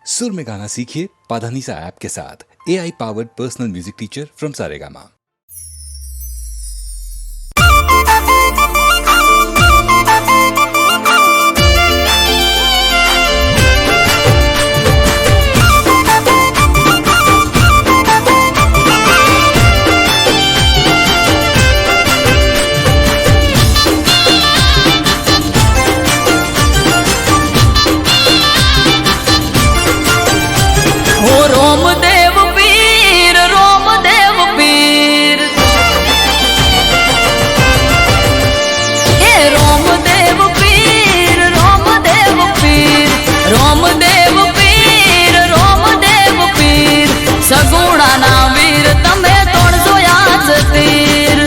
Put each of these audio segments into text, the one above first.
सुर में गाना सीखिए पाधानीसा ऐप के साथ। AI powered personal music teacher from Saregama. Ramdev Pir हे रोमदेव पीर सगुणा ना वीर तमे तोड़जो याद तीर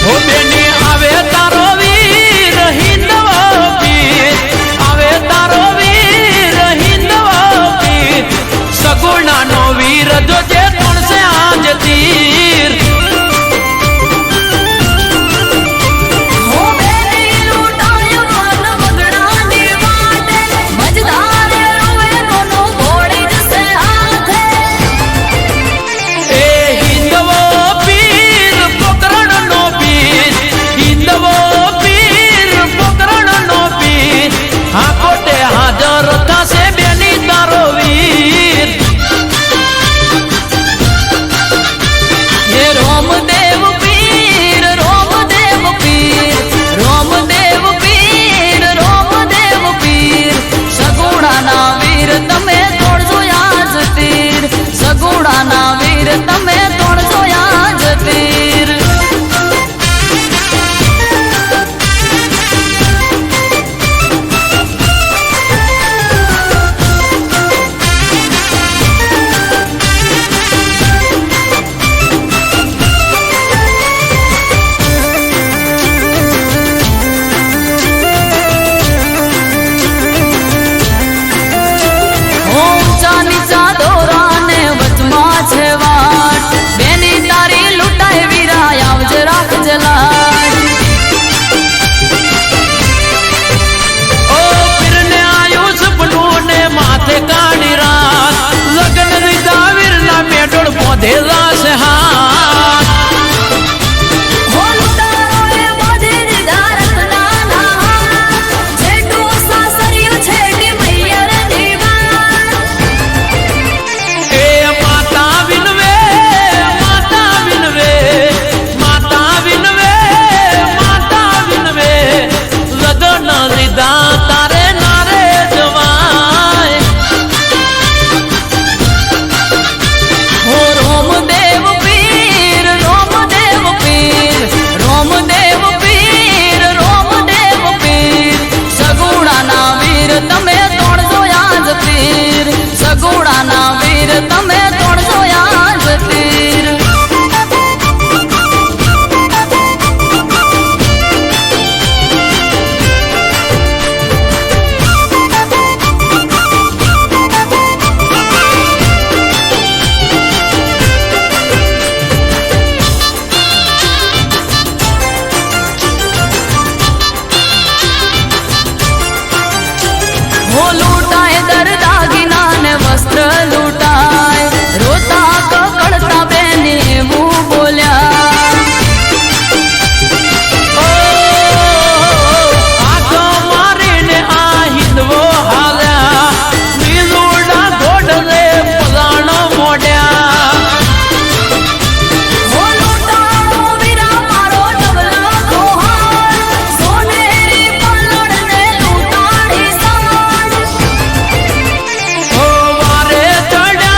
हो बेनी आवे तारो वीर हिंदवा पीर आवे तारो वीर हिंदवा पीर सगुणा नो वीर जो जे तोड़ से आज तीर हो बेनी लूटायो मन मगड़ानी वाटे मजदार रोवे दोनों घोड़ी जैसे हाथे ए हिंदवा पीर पकड़न नो पीर हिंदवा पीर पकड़न नो पीर हाँ कोटे हाजर था से बेनी तारो वीर हे रोमदेव पीर सगुणा ना वीर तमे तोड़जो याद तीर सगुणा ना वीर तमे तोड़जो याद तीर ऊंचा नीचा दोरा ने वचमा छे वाट बेनी तारी लुटाए वीरा आवज राख जलाट ओ फिरने आयो सपनों ने माथे काढ़ी रात लगन रीता वीरना मेडोड़ पौधे रास हाथ हो लुटारो ए बोधे निधारत नाना छेटू सासरियो छेटी मैयर दीवार ए माता विनवे माता विनवे माता विनवे माता विनवे लगन रीता तारे नारे जवाय हो रोमदेव पीर सगुणा ना वीर तमे तोड़जो याद तीर सगुणा ना वीर तमे तोड़जो याद तीर हो लूटाए दर दागिना ने वस्त्र लूटाए रोता ककड़ता बेनी मुंह बोल्या ओ आगो मारीने आ हिंदवो हाल्या नीलूड़ा घोड़ले पलाण मोड्या हो लूटाओ वीरा मारो डबला कोहार सोनेरी पल्लड़ ने लूटाड़ी साड़ ओ वारे चढ़ा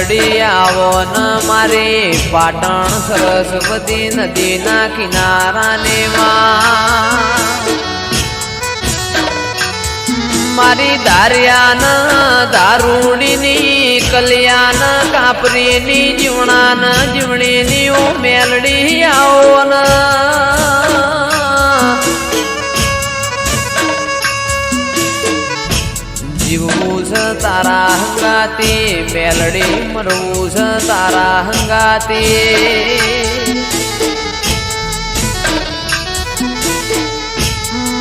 મેલડી આવો ન મારી પાટણ સરસ્વતી નદીના કિનારાને મારી દારિયાન દારૂડીની કલ્યાણ કાપરીની જીવણાન જીવણીની ઓ મેલડી આવો ન જીવવું છે તારા હંગાતી મેલડી મરવું છે તારા હંગાતી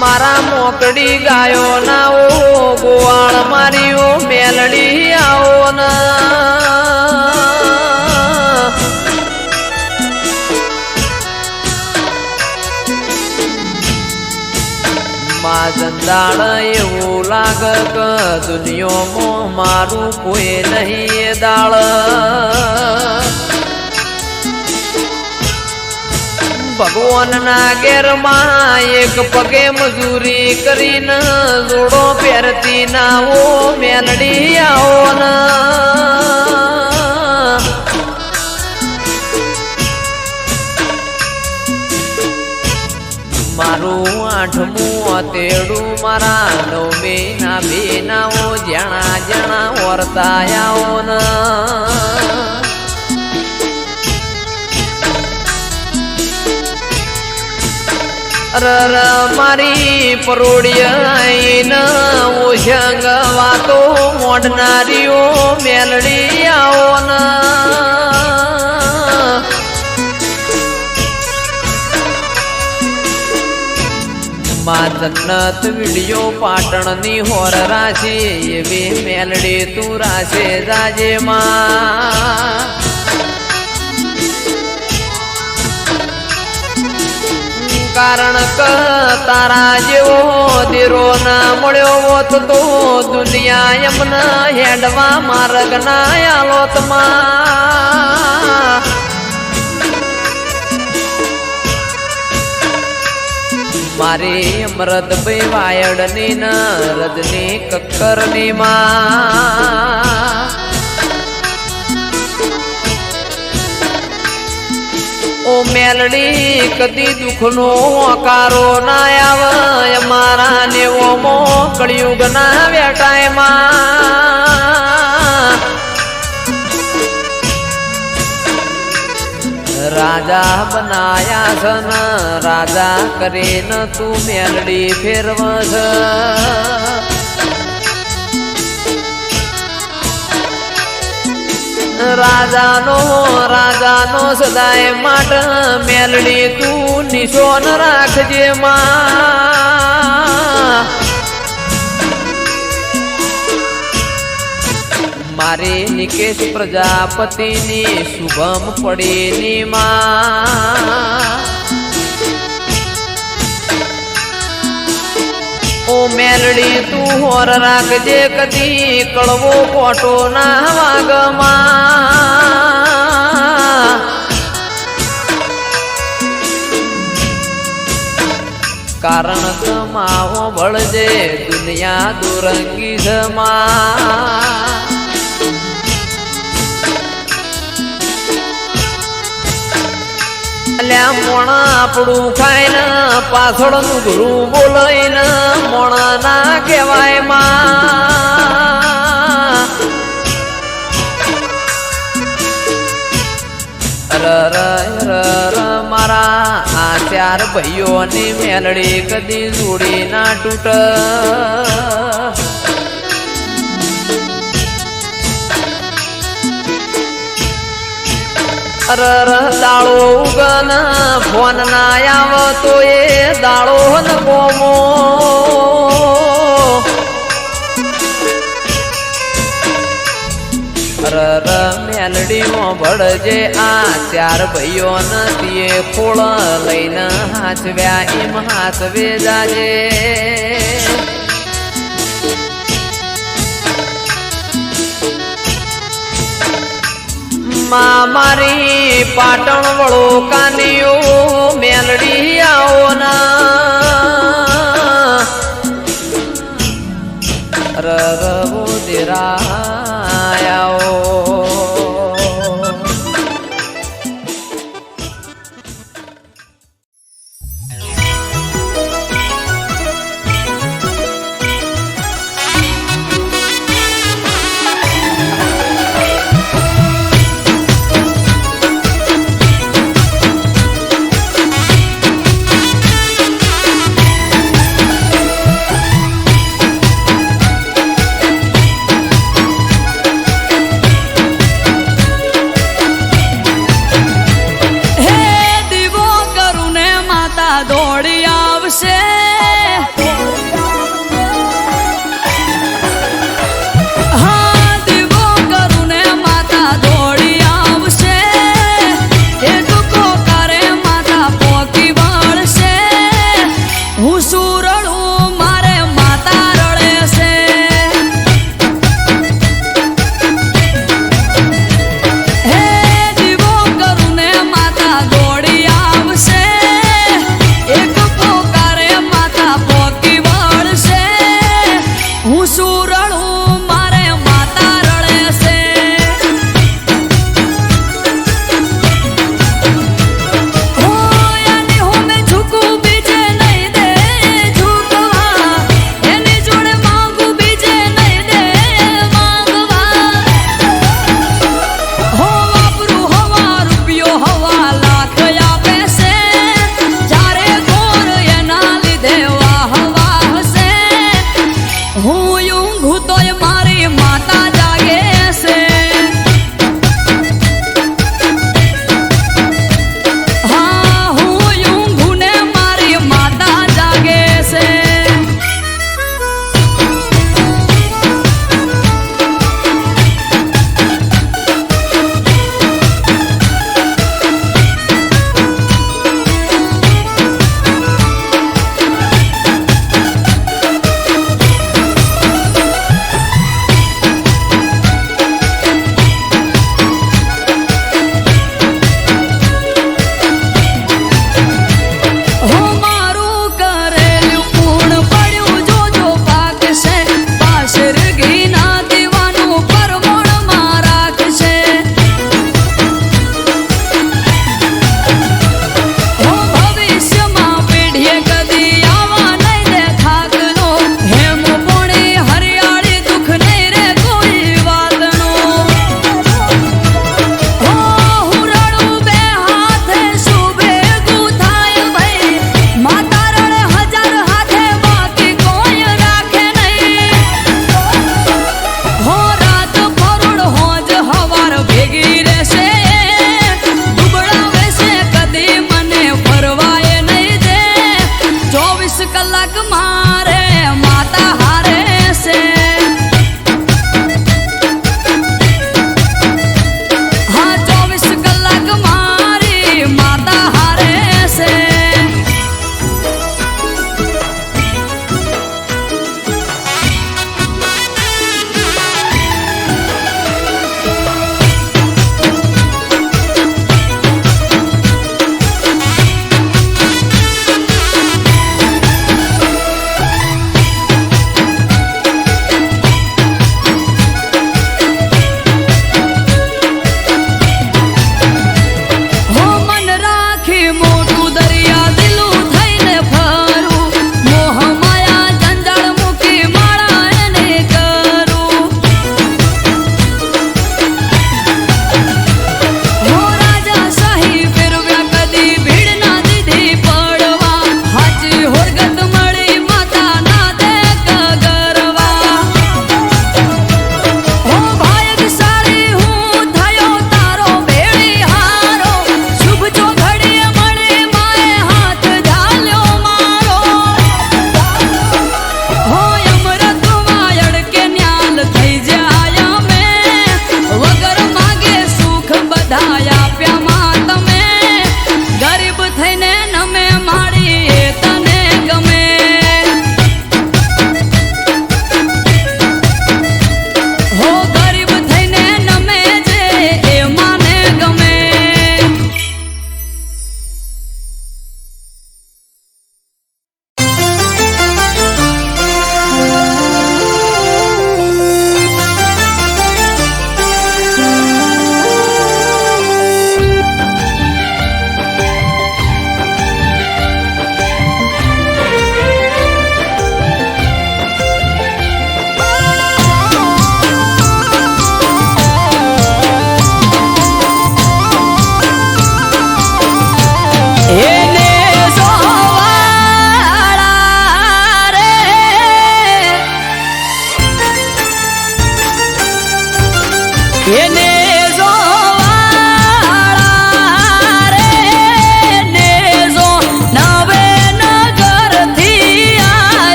મારા મોકડી ગાયો ના ઓ ગોવાળ મારી ઓ મેલડી આવો ના જંદાળ એવું લાગ કે દુનિયામાં મારું કોઈ નહીં દાળ ભગવાનના ઘેરમાં એક પગે મજૂરી કરીને જોડો પહેરતી ના ઓ મેલડી આવો ના મારું આઠમું તેડું મારા નવમે ના બેનાઓ જણા જણા વર્તાયાઓ ન મારી પરોડિયા ઓશંગ વાતો મોડનારીઓ મેલડી આવો ના માં જન્નત વિડિયો પાટણની હોર રાશી એવી મેલડી તું રાશે જાજે માં કારણ કે તારા જેવો દીરો ના મળ્યો હોત તો દુનિયા એમના હેડવા માર્ગ ના આલોતમાં મારી અમૃત ભાઈ વાયડની ન રજની કક્કરની માં ઓ મેલડી કદી દુઃખનો આકારો ના આવે મારા નેવો મો કળિયુગ ના વેટાયમાં રાજા બનાયા છન રાજા કરીને તું મેલડી ફેરવસ રાજાનો સદાય માટ મેલડી તું નિશોન રાખજે માં મારી નિકેશ પ્રજાપતિની શુભમ પડીની માં ઓ મેલડી તું હોર રાખજે કદી કળવો કોટો ના વાગમાં કારણ કમાવો બળજે દુનિયા દુરંગી જમા મોણા આપણું ખાઈને પાછળનું ગુરુ બોલાઈને મોણા ના કહેવાય માં મારા આ ચાર ભાઈઓની મેલડી કદી જોડી ના તૂટ દાળો ઉગન ફોન ના આવતો એ દાળો ન કોમો મેલડીમાં ભળજે આ ચાર ભાઈઓ નથી ખોળ લઈને હાચવ્યા એમ હાચવે જાજે મારી પાટણ વળો કાનીઓ મેલડી આવો ના રવો દેરાયાઓ માતા દોડી આવશે હા દીવો કરું ને માતા દોડી આવશે એક પોકારે માતા પોકી વળશે હું સુરળું મારે માતા રડે છે હે દીવો કરું ને માતા દોડી આવશે એક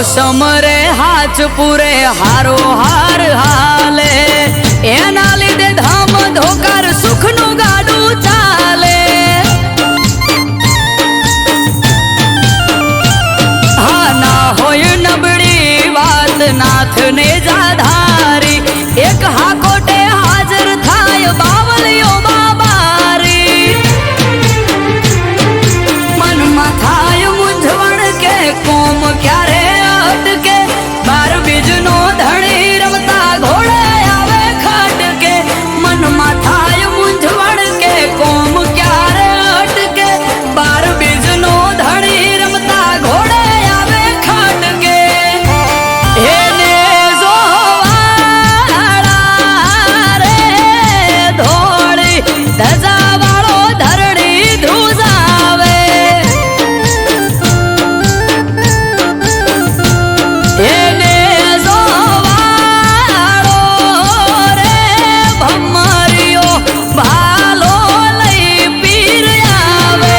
સમરે હાચ પૂરે હારો હાર હાલે એના લીધે ધામ ધોકાર સુખનું ગાડું ચાલે હા ના હોય નબળી વાત નાથને જાધારી એક હાકોટે હાજર થાય બાવલીઓ બાબારી મનમાં થાય મૂંઝવણ કે કોમ ક્યારે અટકે બાર બીજનો ધણી રમતા ઘોડે આવે ખટકે મનમાં થાય મૂંઝવણ કે કોમ ક્યારે અટકે બાર બીજનો ધણી રમતા ઘોડે આવે ખટકે એને જોવાળા રે ધોળી ધજા વાળો ધરણી ધ્રુજાવે એને જોવાળો રે ભમરિયો ભાલો લઈ પીર આવે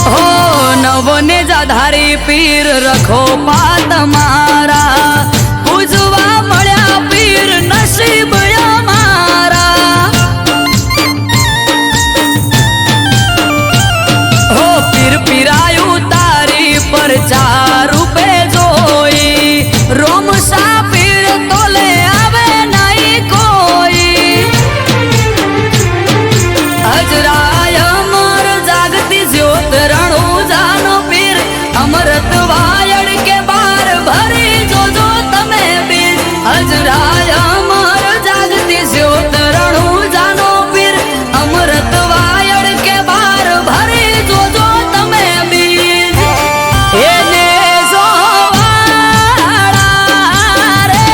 હો નવને જાધારી પીર રખો પાત મારા પૂજવા મળ્યા પીર નસીબ અમારા હો પીર પીરાયું તારી પર ચાર રૂપે જોઈ રોમસા પીર તોલે આવે નહીં કોઈ હજરાય અમર જાગતી જ્યોત રણુજાનો પીર અમરત વાયડ કે બાર ભરી જોજો તમે બીર હજરાય અમર જાગતી જ્યોત રણુજાનો પીર અમરત વાયડ કે બાર ભરી જોજો તમે બીર એને જોવાળા રે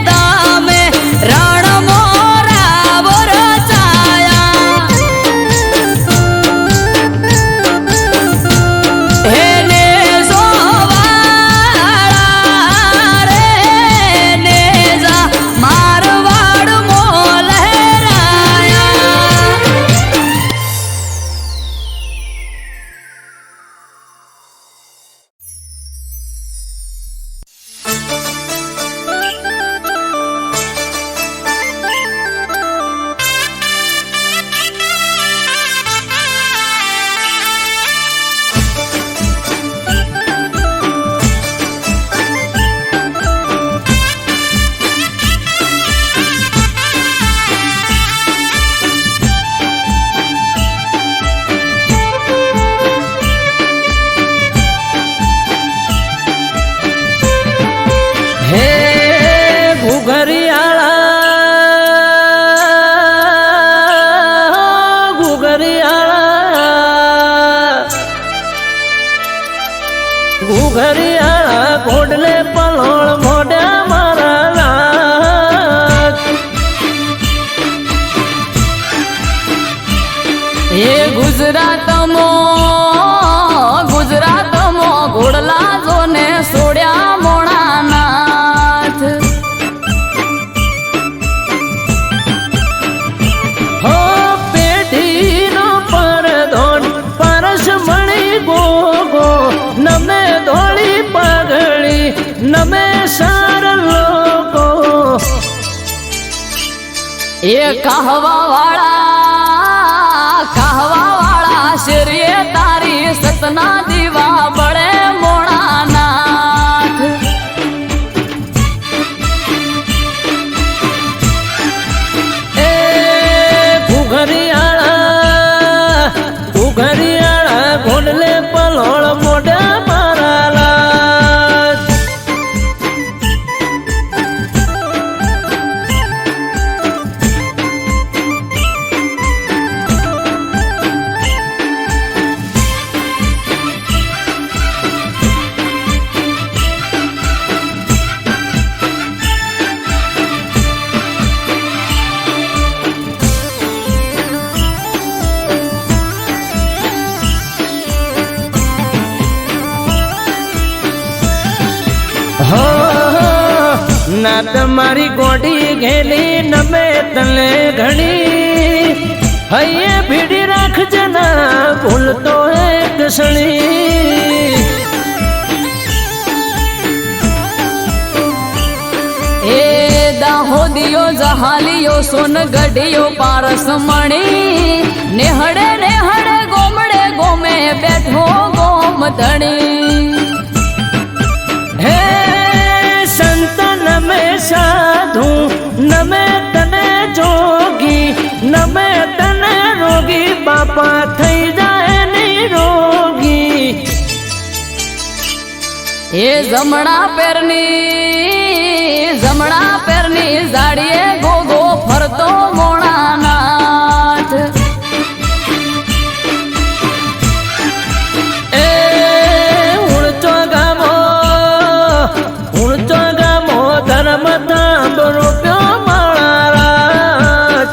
તમે રણ મોરા વરચાયા એને જોવાળા રે નેજા મારવાડ મો લહેરાયા હે ઘુઘરિયાળા ઘુઘરિયાળા ઘોડલે પલોળ મોઢા મારા લાગ એ ગુજરાતમાં ઘોડલા જોને સોડ્યા મોણાનાથ હો પેઢીનો પરધોન પરસ મણી ગોગો નમે ધોળી પગડી નમે સાર લોકો એ કહવા વાળા શેરીએ તારી સતના દીવા બળે મોણાનાથ એ ઘુઘરિયાળા ઘોડલે પલોળ મોઢા મારા લાગ ના તમારી ગોડી ઘેલી નમે તને ઘણી હૈયે ભીડી રાખજે ના ભૂલતો એક સણી એ દાહોદિયો જહાલિયો સોનગઢિયો પારસ મણી નેહડે નેહડે ગોમડે ગોમે બેઠો ગોમ ધણી હે સંત નમે સાધુ નમે તને જોગી નમે તને રોગી બાપા થઈ જાય નિરોગી એ જમણા પેરની જાડીએ ગોગો ફરતો મોણાનાથ એ ઉણચો ગામો ધર્મ તાંબો રૂપ્યો માળા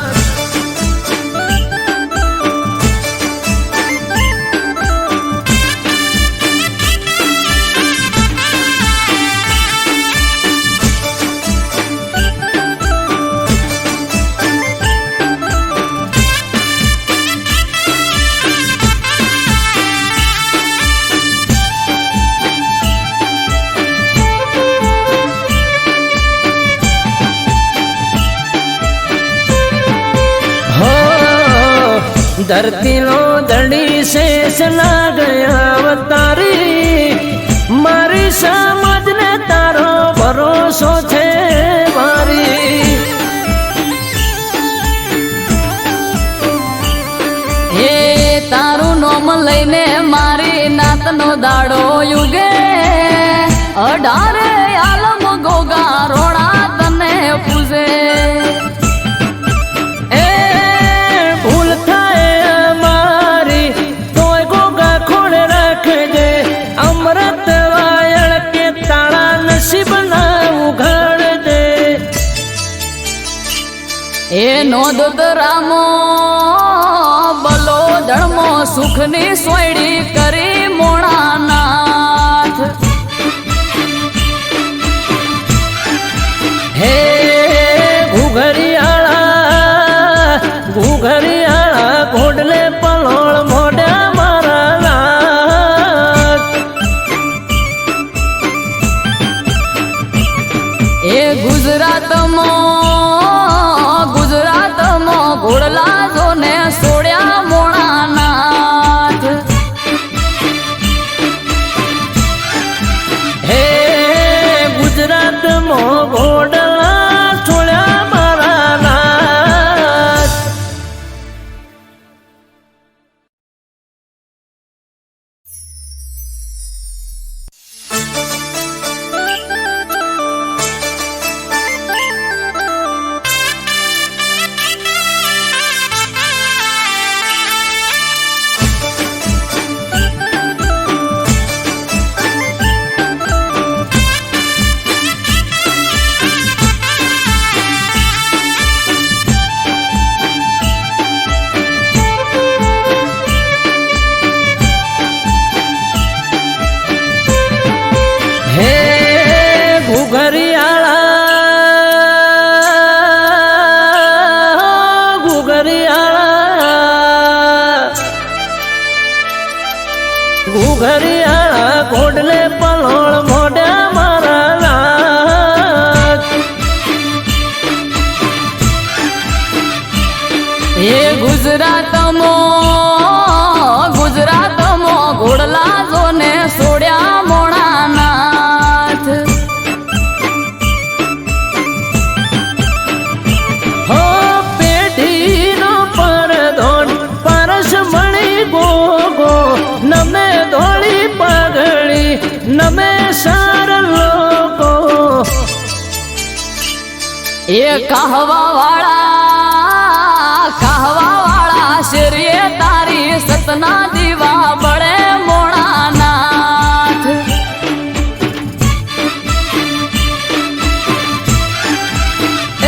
धरती लो दड़ी शेष ना गया अवतारी मारी समझ ने तारो भरोसो छे मारी એ તારું નોમ લઈને મારી નાતનો દાડો યુગે 18 આલમ ગોગા રોણા તને પૂજે એ ભૂલ થાય અમારી તોય ગોગા ખોળે રાખજે અમૃત વાયળ કે તાળા નસીબ ના ઉઘાડજે એ નોંધ રામો બલો ધર્મો સુખની સોયડી કરી મોણાનાથ હે ઘુઘરિયાળા ઘોડલે પલોળ મોઢા મારા નાથ એ ગુજરાતમાં ઘોડલા જોને સોડ્યા મોણાનાથ હે ગુજરાતમાં ઘોડલા છોડ્યા મારા નાથ ઘુઘરિયાળા ઘોડલે પલોળ મોઢા મારા નાથ એ ગુજરાતમાં ઘોડલા જોને સોડ્યા મોણાનાથ હો પેઢીનો પરધોન પરસ મળી ગોગો નમે ધોળી પાઘડી નમે સાર લોકો એ કહવા વાળા શેરીએ તારી સતના દીવા બળે મોણાનાથ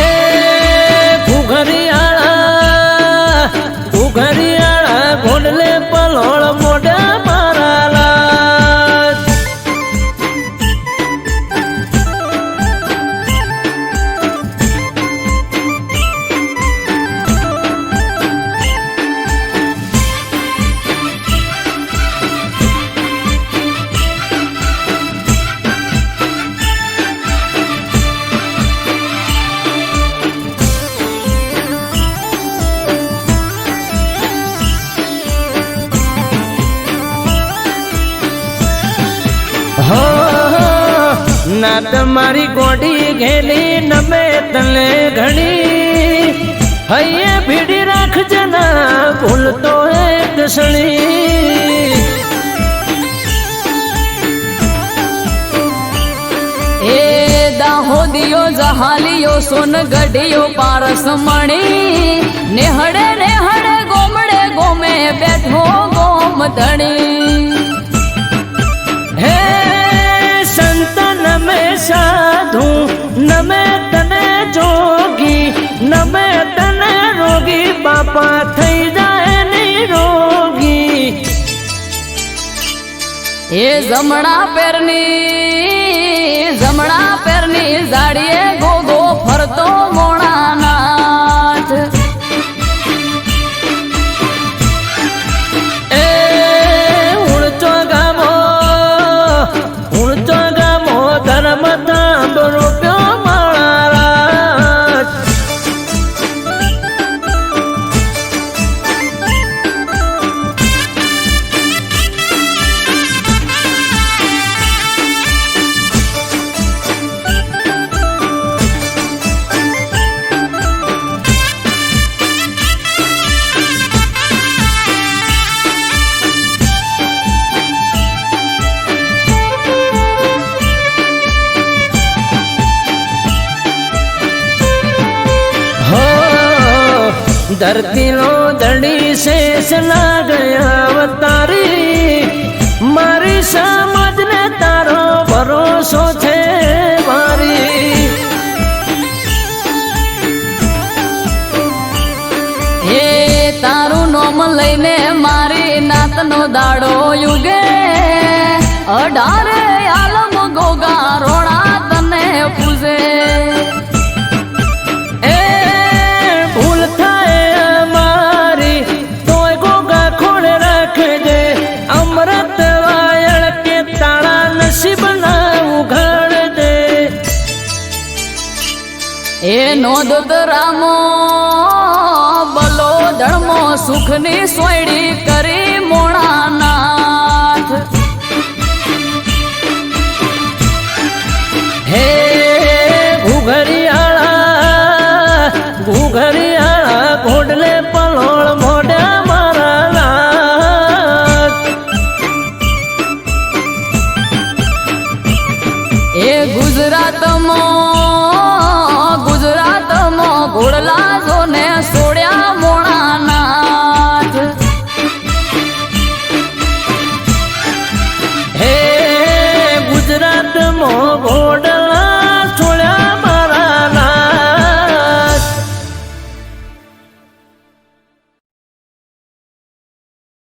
એ ઘુઘરિયાળા ઘોડલે પલોળ મોઢા મારા નાથ ના તમારી ગોડી ઘેલી નમે તને ઘણી હૈયે ભીડી રાખજે ના ભૂલતો એક ક્ષણી એ દાહોદિયો જહાલિયો સોનગઢિયો પારસ મણી નેહડે નેહડે ગોમડે ગોમે બેઠો ગોમ ધણી હે સંત નમે સાધુ નમે તને જોગી નમે તને રોગી બાપા થઈ જાય નિરોગી એ જમણા પેરની જાડીએ ગોગો ફરતો મોણાનાથ એ ઉણચો ગામો ધર્મ તાંબો રૂપ્યો માળા धरती लो दड़ी शेष लाग अवतारी मारी समझ ने तारो भरोसो छे मारी એ તારું નોમ લઈને મારી નાતનો દાડો યુગે 18 આલમ ગોગા રોણા તને પૂજે એ ભૂલ થાય અમારી તોય ગોગા ખોળે રાખજે અમૃત વાયળ કે તાળા નસીબ ના ઉઘાડજે એ નોંધ રામો બલો ધર્મો સુખની સોયડી કરી મોણા